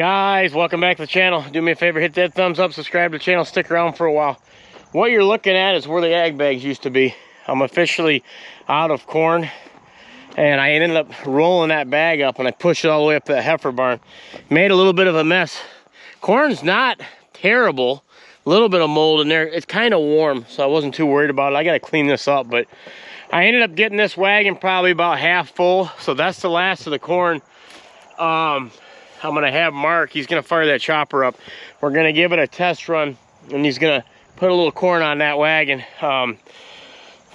guys, welcome back to the channel. Do me a favor, hit that thumbs up, subscribe to the channel, stick around for a while. What you're looking at is where the ag bags used to be. I'm officially out of corn, and I ended up rolling that bag up and I pushed it all the way up to the heifer barn. Made a little bit of a mess. Corn's not terrible. A little bit of mold in there. It's kind of warm, so I wasn't too worried about it. I got to clean this up, but I ended up getting this wagon probably about half full, so that's the last of the corn. I'm gonna have Mark, he's gonna fire that chopper up. We're gonna give it a test run, and he's gonna put a little corn on that wagon.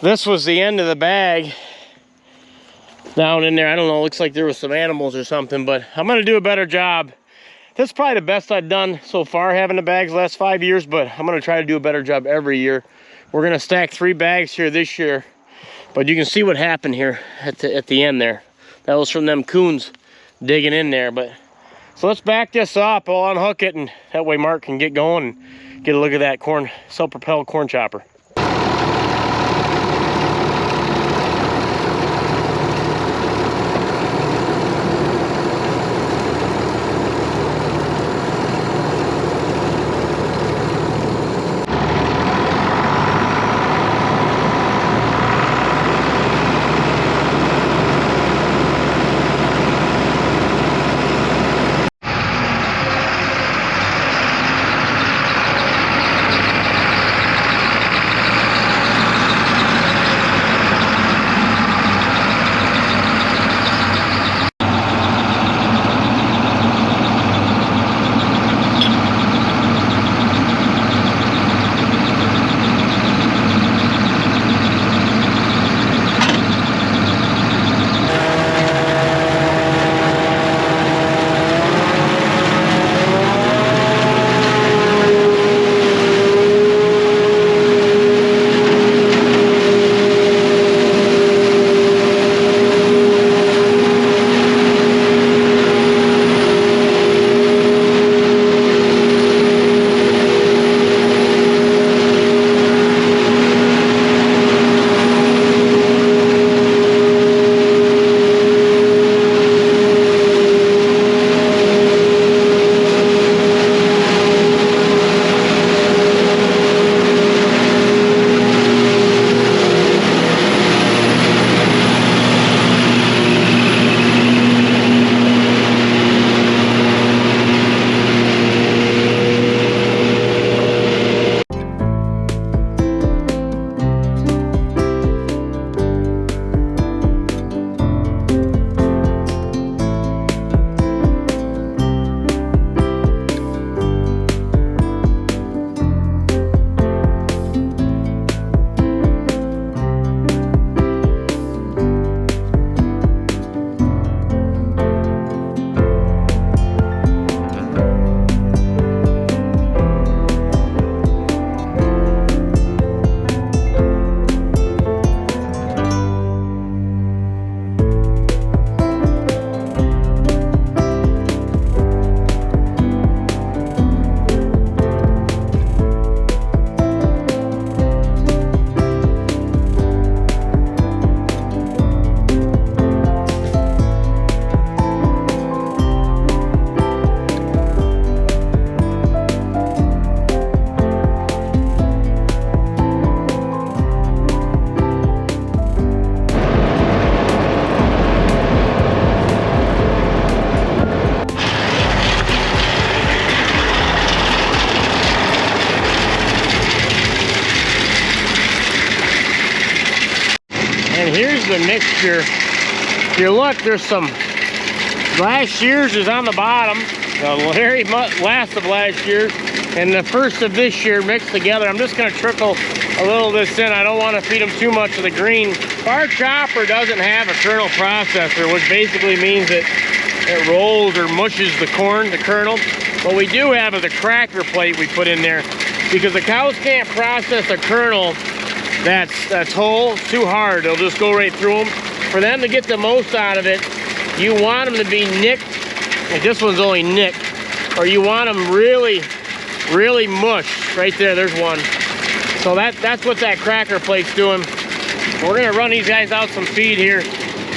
This was the end of the bag down in there. I don't know, it looks like there was some animals or something, but I'm gonna do a better job. This is probably the best I've done so far having the bags the last 5 years, but I'm gonna try to do a better job every year. We're gonna stack 3 bags here this year, but you can see what happened here at the end there. That was from them coons digging in there. But so let's back this up. I'll unhook it, and that way Mark can get going and get a look at that corn, self-propelled corn chopper. Here's the mixture. If you look, there's some last year's is on the bottom, the very last of last year, and the first of this year mixed together. I'm just going to trickle a little of this in. I don't want to feed them too much of the green. Our chopper doesn't have a kernel processor, which basically means that it rolls or mushes the corn, the kernel. What we do have is a cracker plate we put in there, because the cows can't process a kernel that's whole too hard. They'll just go right through them. For them to get the most out of it, you want them to be nicked, like this one's only nicked, or you want them really, really mushed. Right there, there's one. So that's what that cracker plate's doing. We're gonna run these guys out some feed here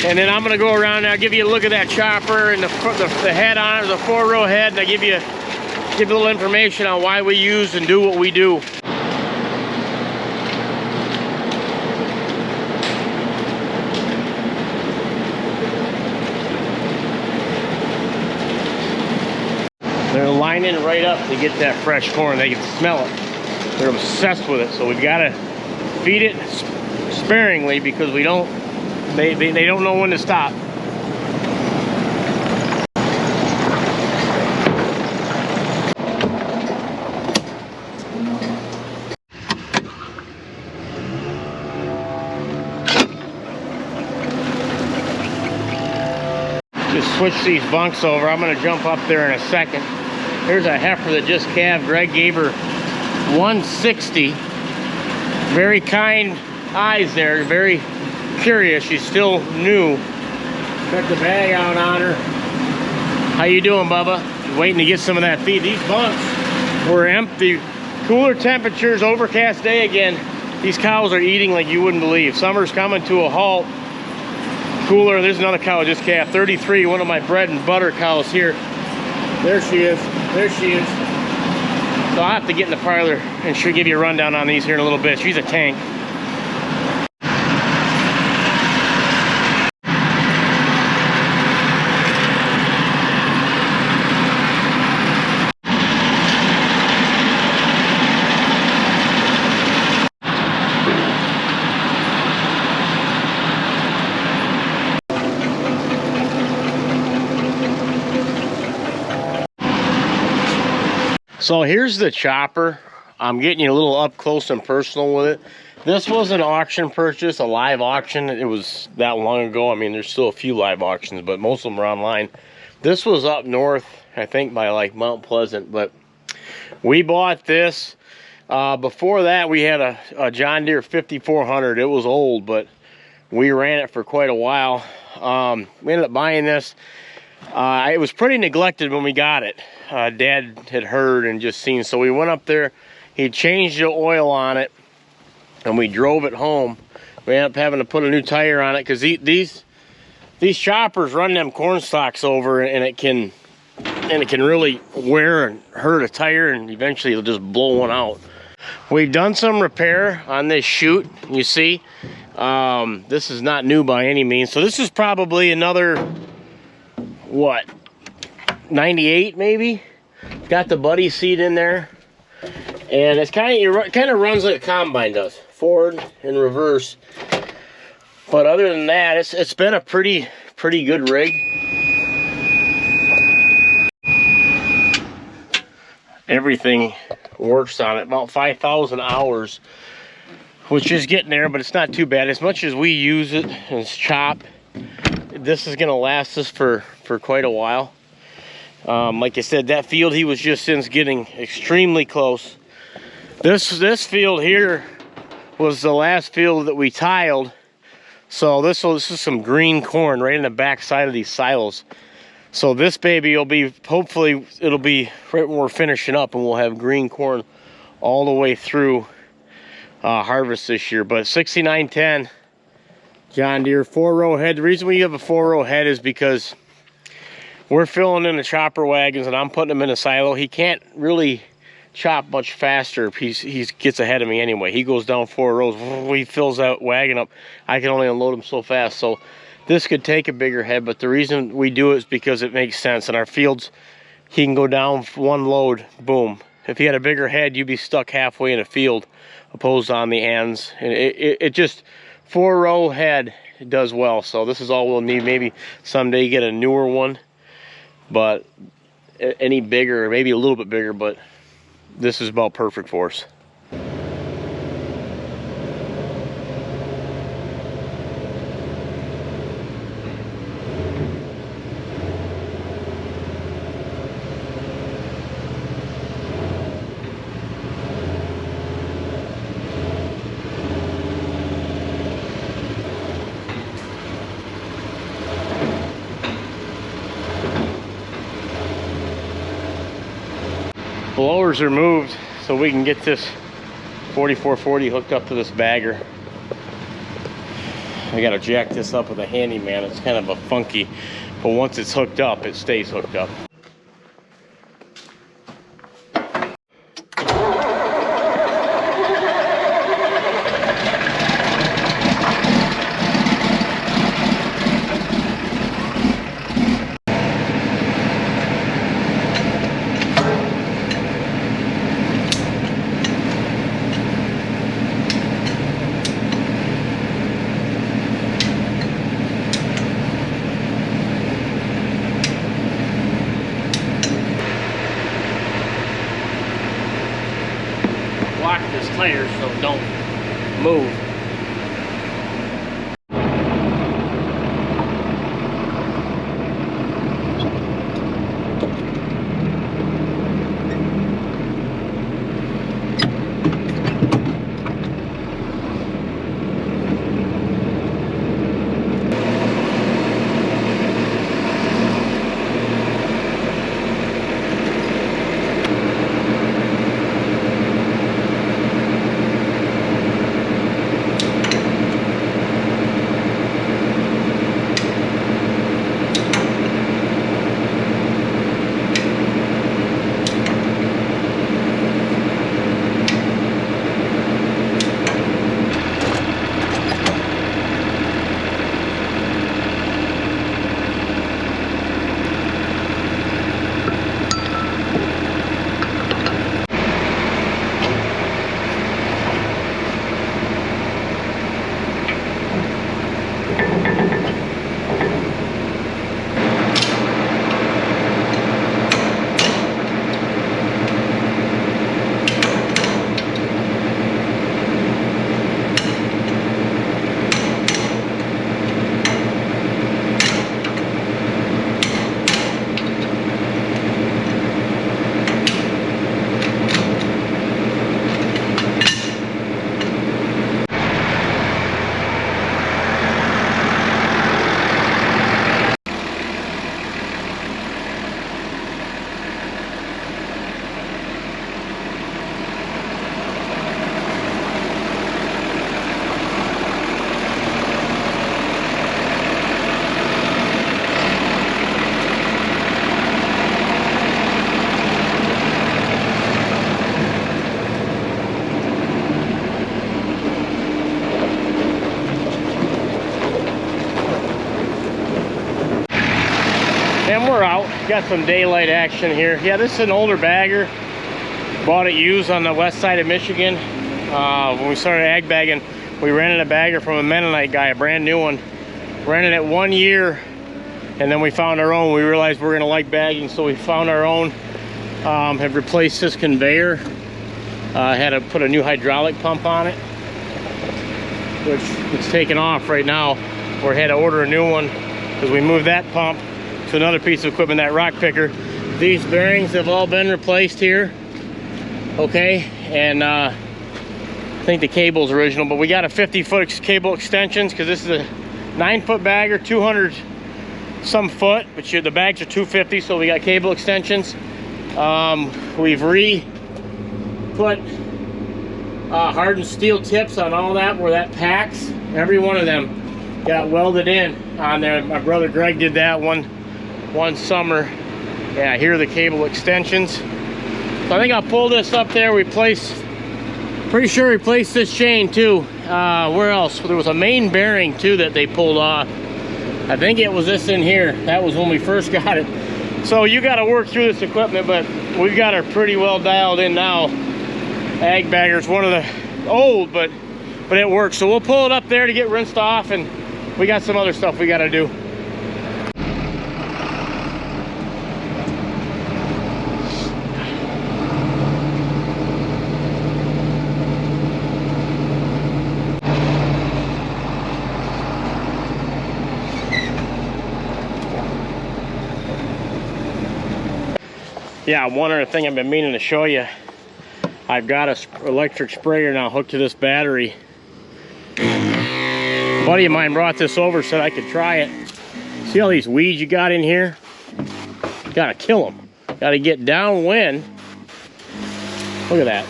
And then I'm gonna go around and I'll give you a look at that chopper and the head on it, the 4-row head, and I give you a little information on why we use and do what we do. They're lining right up to get that fresh corn. They can smell it. They're obsessed with it. So we've got to feed it sparingly because we don't. They don't know when to stop. Just switch these bunks over. I'm going to jump up there in a second. Here's a heifer that just calved. Greg gave her 160. Very kind eyes there. Very curious. She's still new. Got the bag out on her. How you doing, Bubba? Waiting to get some of that feed. These bunks were empty. Cooler temperatures, overcast day again. These cows are eating like you wouldn't believe. Summer's coming to a halt. Cooler. There's another cow just calved. 33, one of my bread and butter cows here. There she is. There she is. So I'll have to get in the parlor and she'll give you a rundown on these here in a little bit. She's a tank. So here's the chopper. I'm getting you a little up close and personal with it. This was an auction purchase, a live auction. It was that long ago. I mean, there's still a few live auctions, but most of them are online. This was up north, I think, by like Mount Pleasant, but we bought this. Before that, we had a John Deere 5400. It was old, but we ran it for quite a while. We ended up buying this. It was pretty neglected when we got it. Dad had heard and just seen, so we went up there. He changed the oil on it, and we drove it home. We ended up having to put a new tire on it because these choppers run them corn stalks over, and it can really wear and hurt a tire, and eventually it'll just blow one out. We've done some repair on this chute. You see, this is not new by any means. So this is probably another, what, 98 maybe. Got the buddy seat in there, and it's kind of runs like a combine does, forward and reverse. But other than that, it's been a pretty good rig. Everything works on it. About 5,000 hours, which is getting there, but it's not too bad. As much as we use it and chop, this is gonna last us for quite a while. Like I said, that field he was just in is getting extremely close. This field here was the last field that we tiled. So this is some green corn right in the back side of these silos. So this baby will be, hopefully it'll be right when we're finishing up, and we'll have green corn all the way through harvest this year. But 6910 John Deere 4-row head. The reason we have a 4-row head is because we're filling in the chopper wagons and I'm putting them in a silo. He can't really chop much faster if he gets ahead of me anyway. He goes down 4 rows, he fills that wagon up. I can only unload him so fast. So this could take a bigger head, but the reason we do it is because it makes sense. In our fields, he can go down 1 load, boom. If he had a bigger head, you'd be stuck halfway in a field, opposed on the ends. And it just, 4-row head, it does well. So this is all we'll need. Maybe someday get a newer one, but any bigger, maybe a little bit bigger, but this is about perfect for us. Blowers are moved so we can get this 4440 hooked up to this bagger. I gotta jack this up with a handyman. It's kind of a funky, but once it's hooked up, it stays hooked up. Lock this tire so it don't move. And we're out. Got some daylight action here. Yeah, this is an older bagger. Bought it used on the west side of Michigan. When we started ag bagging, we rented a bagger from a Mennonite guy, a brand new one. Rented it 1 year, and then we found our own. We realized we're gonna like bagging, so we found our own. Have replaced this conveyor. Had to put a new hydraulic pump on it, which it's taken off right now. We had to order a new one because we moved that pump to another piece of equipment, that rock picker. These bearings have all been replaced here. Okay, and I think the cable's original, but we got a 50-foot cable extensions because this is a 9-foot bagger, 200 some foot, but the bags are 250, so we got cable extensions. We've put hardened steel tips on all that where that packs. Every one of them got welded in on there. My brother Greg did that one summer. Yeah, here are the cable extensions. So I think I'll pull this up there. Pretty sure replaced this chain too. Where else? There was a main bearing too that they pulled off. I think it was this in here. That was when we first got it. So you got to work through this equipment, but we've got her pretty well dialed in now. Ag bagger's one of the old, but it works. So we'll pull it up there to get rinsed off, and we got some other stuff we got to do. Yeah, one other thing I've been meaning to show you. I've got an electric sprayer now hooked to this battery. A buddy of mine brought this over, said I could try it. See all these weeds you got in here? Gotta kill them. Gotta get downwind. Look at that.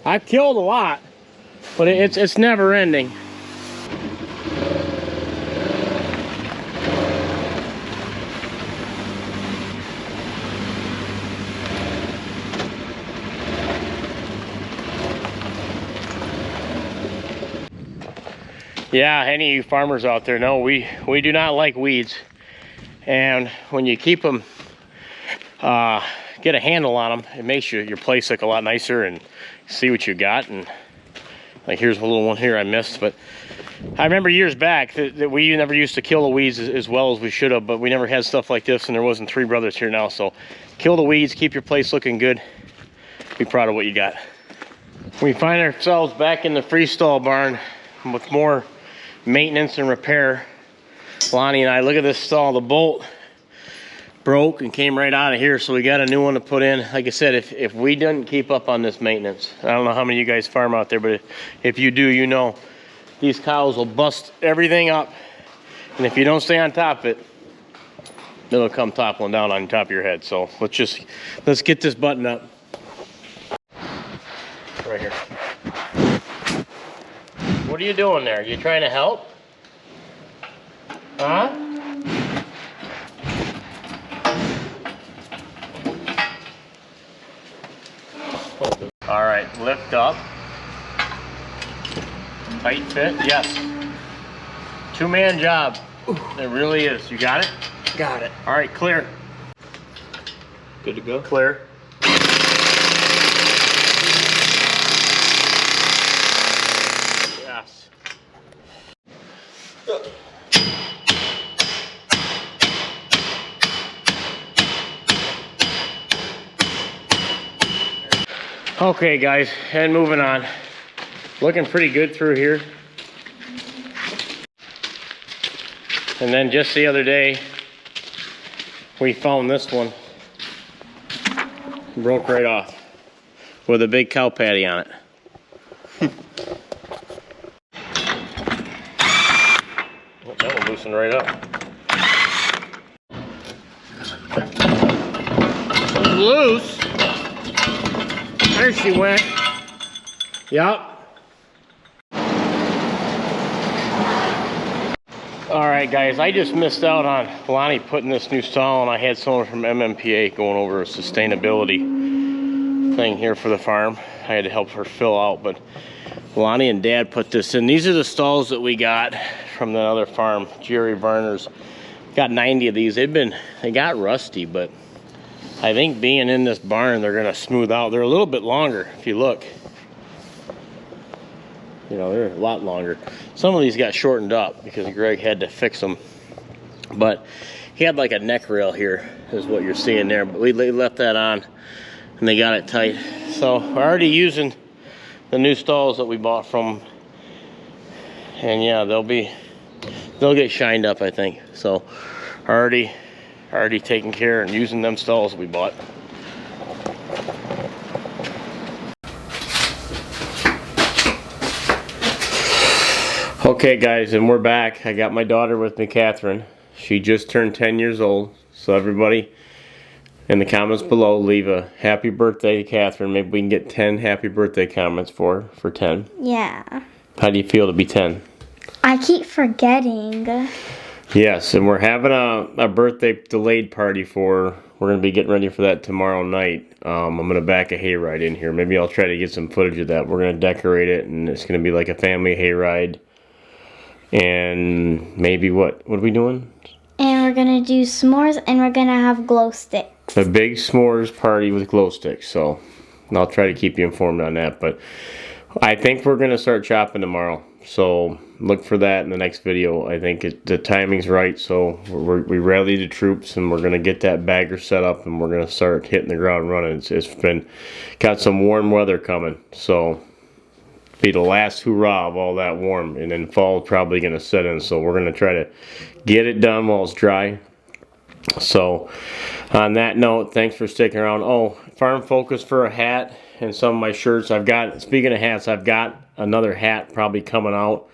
I've killed a lot, but it's never ending. Yeah, any of you farmers out there know we do not like weeds. And when you keep them, get a handle on them, it makes your place look a lot nicer and see what you got. And like here's a little one here I missed, but I remember years back that we never used to kill the weeds as well as we should have, but we never had stuff like this, and there wasn't three brothers here now. So kill the weeds, keep your place looking good, be proud of what you got. We find ourselves back in the freestall barn with more maintenance and repair. Lonnie and I, look at this stall, the bolt broke and came right out of here, so we got a new one to put in. Like I said, if we didn't keep up on this maintenance, I don't know how many of you guys farm out there, but if you do, you know these cows will bust everything up, and if you don't stay on top of it, it'll come toppling down on top of your head. So let's get this button up. Right here. What are you doing there? You trying to help? Huh? All right, lift up. Tight fit, yes. Two-man job. It really is. You got it? Got it. All right, clear. Good to go. Clear. Yes. Okay, guys, and moving on. Looking pretty good through here. And then just the other day, we found this one. Broke right off with a big cow patty on it. Oh, that one loosened right up. Loose. There she went. Yup. Alright guys, I just missed out on Lonnie putting this new stall, and I had someone from MMPA going over a sustainability thing here for the farm. I had to help her fill out, but Lonnie and Dad put this in. These are the stalls that we got from the other farm, Jerry Varner's. Got 90 of these. They got rusty, but I think being in this barn, they're gonna smooth out. They're a little bit longer if you look. You know, they're a lot longer. Some of these got shortened up because Greg had to fix them. But he had like a neck rail here, is what you're seeing there. But we left that on and they got it tight. So we're already using the new stalls that we bought from. And yeah, they'll get shined up, I think. So already taking care and using them stalls we bought. Okay guys, and we're back. I got my daughter with me, Catherine. She just turned 10 years old. So everybody in the comments below, leave a happy birthday to Catherine. Maybe we can get 10 happy birthday comments for 10. Yeah. How do you feel to be 10? I keep forgetting. Yes, and we're having a birthday delayed party we're going to be getting ready for that tomorrow night. I'm going to back a hayride in here. Maybe I'll try to get some footage of that. We're going to decorate it, and it's going to be like a family hayride. And maybe what are we doing? And we're going to do s'mores, and we're going to have glow sticks. A big s'mores party with glow sticks. So I'll try to keep you informed on that. But I think we're going to start chopping tomorrow. So look for that in the next video. I think the timing's right. So we rally the troops, and we're going to get that bagger set up, and we're going to start hitting the ground running. It's got some warm weather coming. So be the last hurrah of all that warm, and then fall's probably going to set in. So we're going to try to get it done while it's dry. So on that note, thanks for sticking around. Oh, Farm Focus for a hat and some of my shirts. Speaking of hats, I've got another hat probably coming out.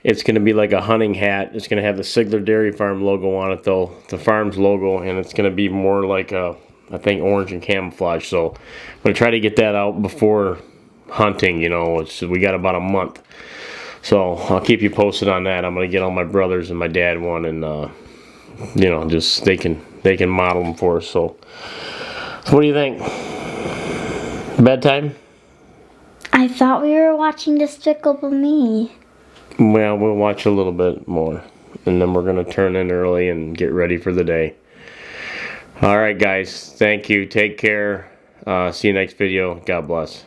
It's going to be like a hunting hat. It's going to have the Siegler Dairy Farm logo on it, though, the farm's logo, and it's going to be more like I think orange and camouflage. So I'm going to try to get that out before hunting. You know, we got about a month. So I'll keep you posted on that. I'm going to get all my brothers and my dad one, and you know, just they can model them for us. So what do you think? Bedtime? I thought we were watching Despicable Me. Well, we'll watch a little bit more, and then we're going to turn in early and get ready for the day. All right, guys. Thank you. Take care. See you next video. God bless.